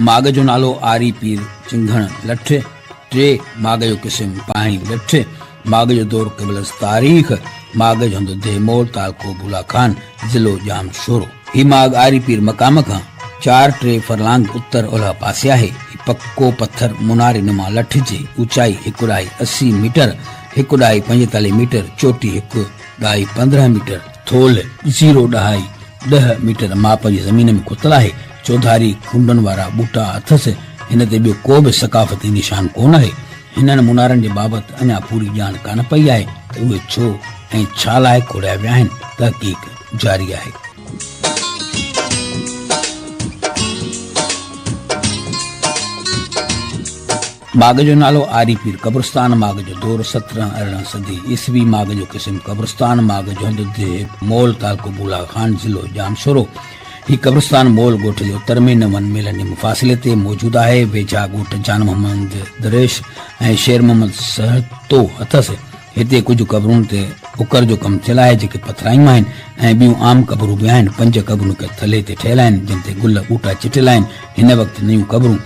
माग जो नालो आरी पीर चिंघण लठ। 3 माग जो किस्म पाणी लठ। माग जो दौर क़बल तारीख़। माग जो हंधु देमोल तालको बुला खान ज़िलो जाम शोरो। ही माग आरी पीर मकाम खां 4-3 फरलांग उत्तर ओलह पासे आहे। पक्को पत्थर मुनारी नुमा लठ जी ऊंचाई 1.80 मीटर, 1.45 मीटर, चोटी 1.15 मीटर, थोल 0.10 मीटर माप जी ज़मीन में खुतल आहे। चौधारी खुंडन वारा बूटा अथस। हिन ते ॿियो को बि सकाफ़ती निशान कोन आहे। हिननि मुनारनि जे बाबति अञा पूरी ॼाण कान पई आहे त उहे छो ऐं छा लाइ खोड़िया विया आहिनि। तहक़ीक़ जारी आहे। माग जो नालो आरी पीर कब्रस्तान। माग जो दौर 17-18 सदी ईस्वी। माग जो किस्म कब्रस्तान। माग जो हंधु देमोल तालको बुला खान ज़िलो जामशोरो। ही कब्रस्तान मोल ॻोठ जे उत्तर में 9 मीलनि जे मुफ़ासिले ते मौजूदु आहे। वेझा ॻोठ जान मोहम्मद दरेश ऐं शेर मोहम्मद सहतो अथसि। हिते कुझु क़बरुनि ते उकर जो कमु थियल आहे जेके पथरायूं आहिनि ऐं ॿियूं आम क़बरूं बि आहिनि। 5 क़बरूं थले ते ठहियल आहिनि जिन ते गुल ॿूटा चिटियल आहिनि। हिन वक़्तु नयूं क़बरूं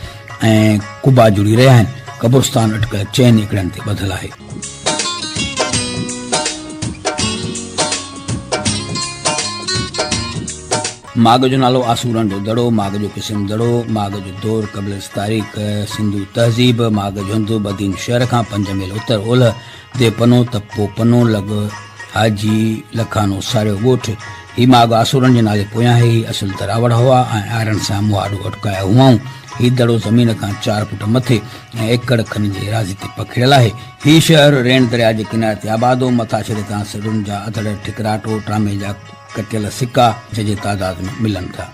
ऐं कुबा जुड़ी रहिया आहिनि। कब्रस्तान अटकल 4 एकड़नि ते ॿधल आहे। माग जो नालो आसूरन जो दड़ो। माग जो किस्म दड़ो। माग जो दौर क़बल तारीख़ सिंधु तहज़ीब। माग जो हंधु बदीन शहर खां 5 मील उत्तर ओलह दे पनो तपो पनो लॻ हाजी लखानो सारियो ॻोठ। ही माग आसूरन जे नाले पोयां आहे। ही असुल तरावड़ हुआ ऐं आयरन सां मुहाड़ू अटकाया हुआऊं। ही दड़ो ज़मीन खां 4 फुट मथे ऐं एकड़ खन जे एराज़ी ते पखिड़ियल आहे। ही शहर रेण दरिया जे किनारे ते आबादो। मथा छॾे तां सरुनि जा अधड़ ठिकराटो टामे जा कटियल सिक्का जजे तादाद में मिलन था।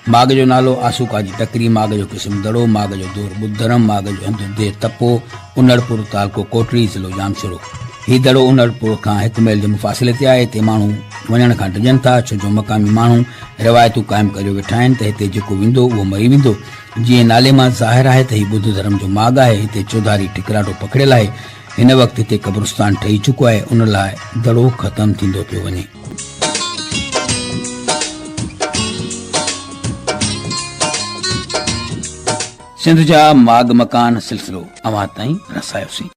माग जो नालो आसूका जी टकरी। माग जो किस्म दड़ो। माग जो दौर बुद्धरम। माग जो हंधु दे तपो उनड़पुर तालको कोटड़ी ज़िलो जामशोरो। ही दड़ो उनड़पुर खां 1 मील जे मुफ़ासिले ते आहे। हिते माण्हू वञण खां डिॼनि था छो जो मक़ामी माण्हू रिवायतूं क़ाइमु करे वेठा आहिनि त हिते जेको वेंदो उहो मरी वेंदो। जीअं नाले मां ज़ाहिर आहे त ही बुद्ध धर्म जो माग आहे। हिते चौधारी ठिकराटो पकड़ियल आहे। हिन वक़्तु हिते कब्रस्तान ठही चुको आहे। उन लाइ दड़ो ख़तमु थींदो पियो वञे। सिंध जा माग मकान सिलसिलो अवां ताईं रसायोसीं।